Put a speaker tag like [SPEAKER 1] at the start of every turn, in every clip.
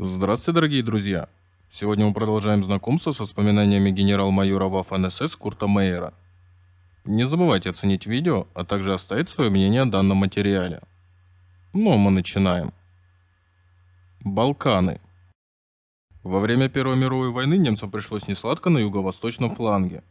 [SPEAKER 1] Здравствуйте, дорогие друзья! Сегодня мы продолжаем знакомство с воспоминаниями генерал-майора ВАФ-НСС Курта Мейера. Не забывайте оценить видео, а также оставить свое мнение о данном материале. Ну, а мы начинаем. Балканы. Во время Первой мировой войны немцам пришлось несладко на юго-восточном фланге.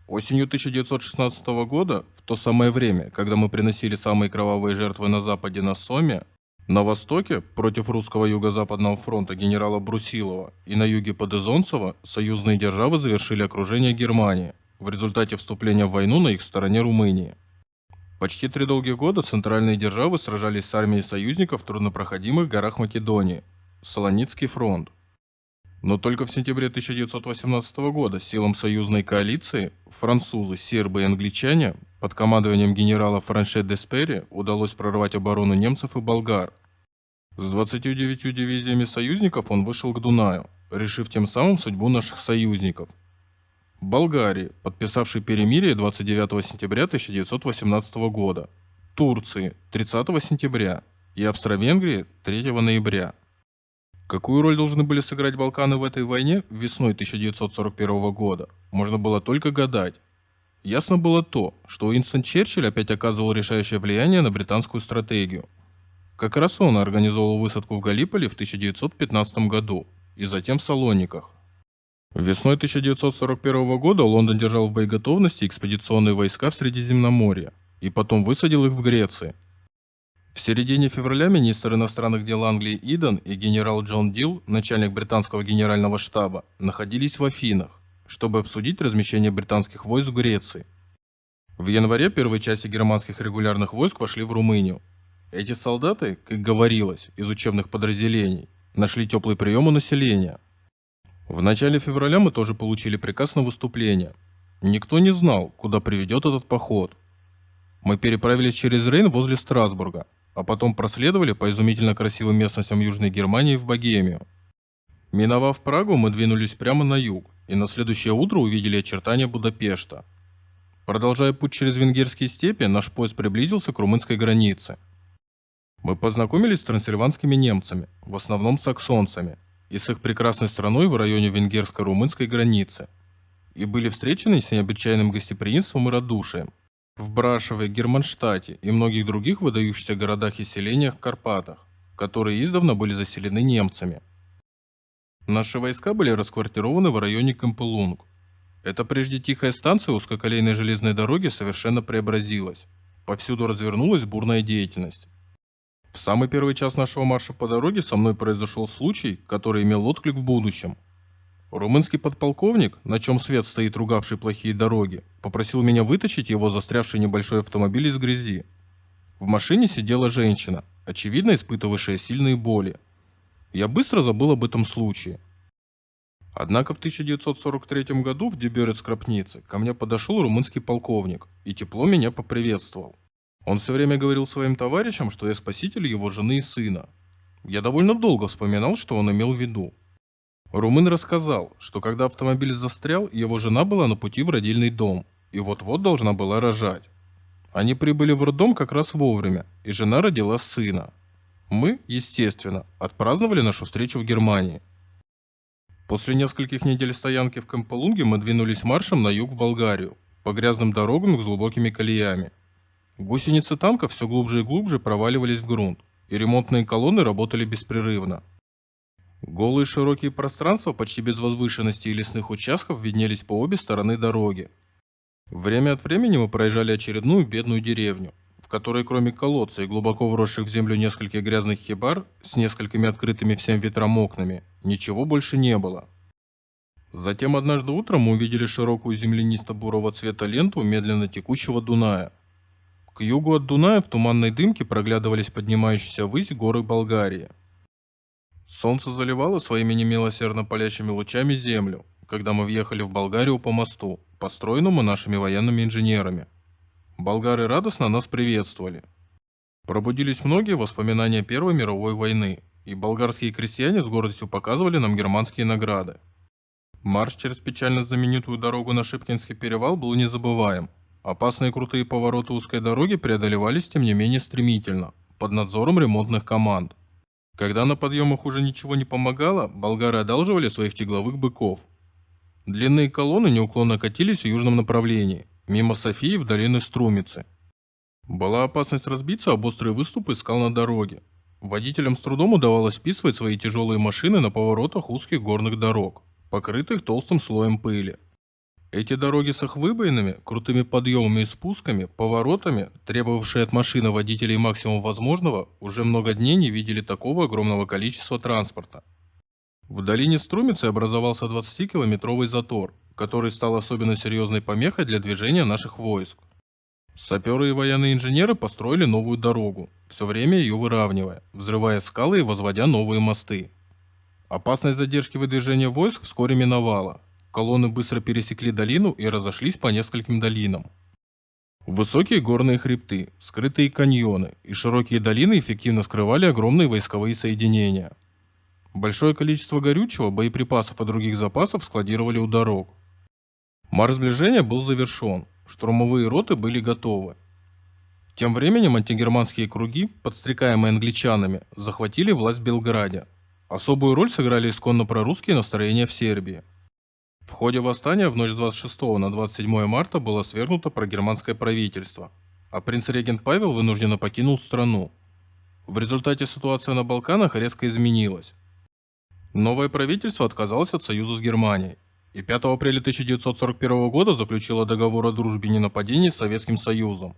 [SPEAKER 1] Осенью 1916 года, в то самое время, когда мы приносили самые кровавые жертвы на западе на Соме, на востоке против русского юго-западного фронта генерала Брусилова и на юге под Изонцево союзные державы завершили окружение Германии в результате вступления в войну на их стороне Румынии. Почти 3 долгих года центральные державы сражались с армией союзников в труднопроходимых горах Македонии – Солоницкий фронт. Но только в сентябре 1918 года силам союзной коалиции французы, сербы и англичане под командованием генерала Франше де Спери удалось прорвать оборону немцев и болгар. С 29 дивизиями союзников он вышел к Дунаю, решив тем самым судьбу наших союзников. Болгарии, подписавшей перемирие 29 сентября 1918 года, Турции 30 сентября и Австро-Венгрии 3 ноября. Какую роль должны были сыграть Балканы в этой войне весной 1941 года, можно было только гадать. Ясно было то, что Уинстон Черчилль опять оказывал решающее влияние на британскую стратегию. Как раз он организовал высадку в Галиполи в 1915 году и затем в Салониках. Весной 1941 года Лондон держал в боеготовности экспедиционные войска в Средиземноморье и потом высадил их в Греции. В середине февраля министр иностранных дел Англии Иден и генерал Джон Дилл, начальник британского генерального штаба, находились в Афинах, чтобы обсудить размещение британских войск в Греции. В январе первые части германских регулярных войск вошли в Румынию. Эти солдаты, как говорилось, из учебных подразделений, нашли теплый прием у населения. В начале февраля мы тоже получили приказ на выступление. Никто не знал, куда приведет этот поход. Мы переправились через Рейн возле Страсбурга, а потом проследовали по изумительно красивым местностям Южной Германии в Богемию. Миновав Прагу, мы двинулись прямо на юг, и на следующее утро увидели очертания Будапешта. Продолжая путь через венгерские степи, наш поезд приблизился к румынской границе. Мы познакомились с трансильванскими немцами, в основном саксонцами, и с их прекрасной страной в районе венгерско-румынской границы, и были встречены с необычайным гостеприимством и радушием. В Брашове, Германштадте и многих других выдающихся городах и селениях в Карпатах, которые издавна были заселены немцами. Наши войска были расквартированы в районе Кемпелунг. Эта прежде тихая станция узкоколейной железной дороги совершенно преобразилась. Повсюду развернулась бурная деятельность. В самый первый час нашего марша по дороге со мной произошел случай, который имел отклик в будущем. Румынский подполковник, на чем свет стоит ругавший плохие дороги, попросил меня вытащить его застрявший небольшой автомобиль из грязи. В машине сидела женщина, очевидно испытывавшая сильные боли. Я быстро забыл об этом случае. Однако в 1943 году в Дюберец-Крапнице ко мне подошел румынский полковник и тепло меня поприветствовал. Он все время говорил своим товарищам, что я спаситель его жены и сына. Я довольно долго вспоминал, что он имел в виду. Румын рассказал, что когда автомобиль застрял, его жена была на пути в родильный дом и вот-вот должна была рожать. Они прибыли в роддом как раз вовремя, и жена родила сына. Мы, естественно, отпраздновали нашу встречу в Германии. После нескольких недель стоянки в Кемпелунге мы двинулись маршем на юг в Болгарию, по грязным дорогам с глубокими колеями. Гусеницы танков все глубже и глубже проваливались в грунт, и ремонтные колонны работали беспрерывно. Голые широкие пространства почти без возвышенностей и лесных участков виднелись по обе стороны дороги. Время от времени мы проезжали очередную бедную деревню, в которой кроме колодца и глубоко вросших в землю нескольких грязных хибар с несколькими открытыми всем ветрам окнами, ничего больше не было. Затем однажды утром мы увидели широкую землянисто-бурого цвета ленту медленно текущего Дуная. К югу от Дуная в туманной дымке проглядывались поднимающиеся ввысь горы Болгарии. Солнце заливало своими немилосердно палящими лучами землю, когда мы въехали в Болгарию по мосту, построенному нашими военными инженерами. Болгары радостно нас приветствовали. Пробудились многие воспоминания Первой мировой войны, и болгарские крестьяне с гордостью показывали нам германские награды. Марш через печально знаменитую дорогу на Шипкинский перевал был незабываем. Опасные крутые повороты узкой дороги преодолевались тем не менее стремительно, под надзором ремонтных команд. Когда на подъемах уже ничего не помогало, болгары одалживали своих тягловых быков. Длинные колонны неуклонно катились в южном направлении, мимо Софии в долины Струмицы. Была опасность разбиться об острые выступы скал на дороге. Водителям с трудом удавалось вписывать свои тяжелые машины на поворотах узких горных дорог, покрытых толстым слоем пыли. Эти дороги с их выбоинами, крутыми подъемами и спусками, поворотами, требовавшие от машины водителей максимум возможного, уже много дней не видели такого огромного количества транспорта. В долине Струмицы образовался 20-километровый затор, который стал особенно серьезной помехой для движения наших войск. Саперы и военные инженеры построили новую дорогу, все время ее выравнивая, взрывая скалы и возводя новые мосты. Опасность задержки выдвижения войск вскоре миновала. Колонны быстро пересекли долину и разошлись по нескольким долинам. Высокие горные хребты, скрытые каньоны и широкие долины эффективно скрывали огромные войсковые соединения. Большое количество горючего, боеприпасов и других запасов складировали у дорог. Марш сближения был завершен, штурмовые роты были готовы. Тем временем антигерманские круги, подстрекаемые англичанами, захватили власть в Белграде. Особую роль сыграли исконно прорусские настроения в Сербии. В ходе восстания в ночь с 26 на 27 марта было свергнуто прогерманское правительство, а принц-регент Павел вынужденно покинул страну. В результате ситуация на Балканах резко изменилась. Новое правительство отказалось от союза с Германией и 5 апреля 1941 года заключило договор о дружбе и ненападении с Советским Союзом.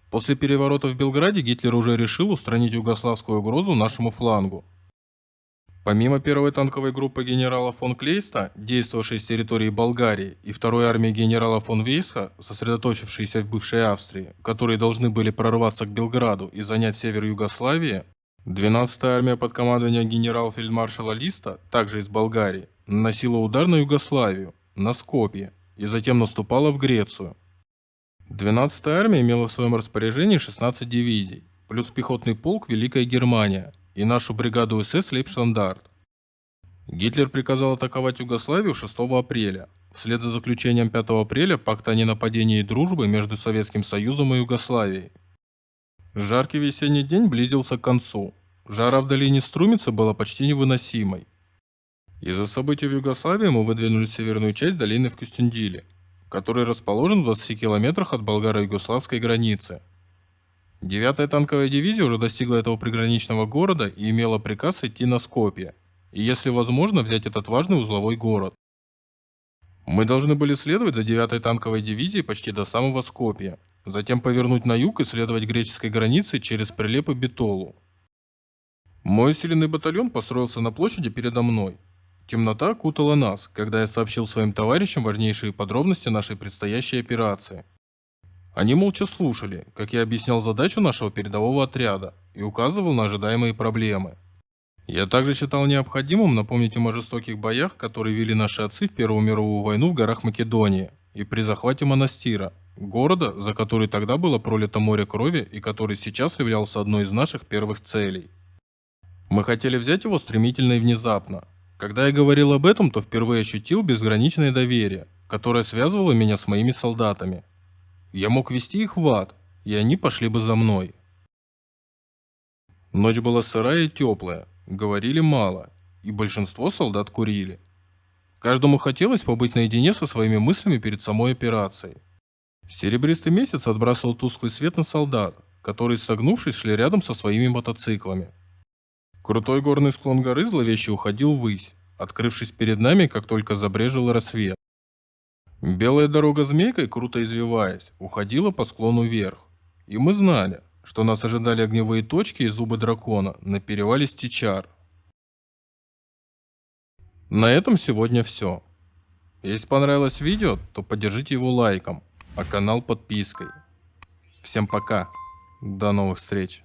[SPEAKER 1] После переворота в Белграде Гитлер уже решил устранить югославскую угрозу нашему флангу. Помимо первой танковой группы генерала фон Клейста, действовавшей с территории Болгарии, и второй армии генерала фон Вейса, сосредоточившейся в бывшей Австрии, которые должны были прорваться к Белграду и занять север Югославии, 12-я армия под командованием генерал-фельдмаршала Листа, также из Болгарии, наносила удар на Югославию, на Скопье, и затем наступала в Грецию. 12-я армия имела в своем распоряжении 16 дивизий, плюс пехотный полк «Великая Германия» и нашу бригаду СС «Лейбштандарт». Гитлер приказал атаковать Югославию 6 апреля, вслед за заключением 5 апреля пакта о ненападении и дружбы между Советским Союзом и Югославией. Жаркий весенний день близился к концу. Жара в долине Струмицы была почти невыносимой. Из-за событий в Югославии мы выдвинули северную часть долины в Кюстендиле, который расположен в 20 километрах от болгаро-югославской границы. 9-я танковая дивизия уже достигла этого приграничного города и имела приказ идти на Скопье, и если возможно взять этот важный узловой город. Мы должны были следовать за 9-й танковой дивизией почти до самого Скопья, затем повернуть на юг и следовать греческой границе через Прилеп и Битолу. Мой усиленный батальон построился на площади передо мной. Темнота окутала нас, когда я сообщил своим товарищам важнейшие подробности нашей предстоящей операции. Они молча слушали, как я объяснял задачу нашего передового отряда и указывал на ожидаемые проблемы. Я также считал необходимым напомнить им о жестоких боях, которые вели наши отцы в Первую мировую войну в горах Македонии и при захвате Монастира, города, за который тогда было пролито море крови и который сейчас являлся одной из наших первых целей. Мы хотели взять его стремительно и внезапно. Когда я говорил об этом, то впервые ощутил безграничное доверие, которое связывало меня с моими солдатами. Я мог вести их в ад, и они пошли бы за мной. Ночь была сырая и теплая, говорили мало, и большинство солдат курили. Каждому хотелось побыть наедине со своими мыслями перед самой операцией. Серебристый месяц отбрасывал тусклый свет на солдат, которые, согнувшись, шли рядом со своими мотоциклами. Крутой горный склон горы зловеще уходил ввысь, открывшись перед нами, как только забрежил рассвет. Белая дорога змейкой, круто извиваясь, уходила по склону вверх, и мы знали, что нас ожидали огневые точки и зубы дракона на перевале Стичар. На этом сегодня все. Если понравилось видео, то поддержите его лайком, а канал подпиской. Всем пока, до новых встреч.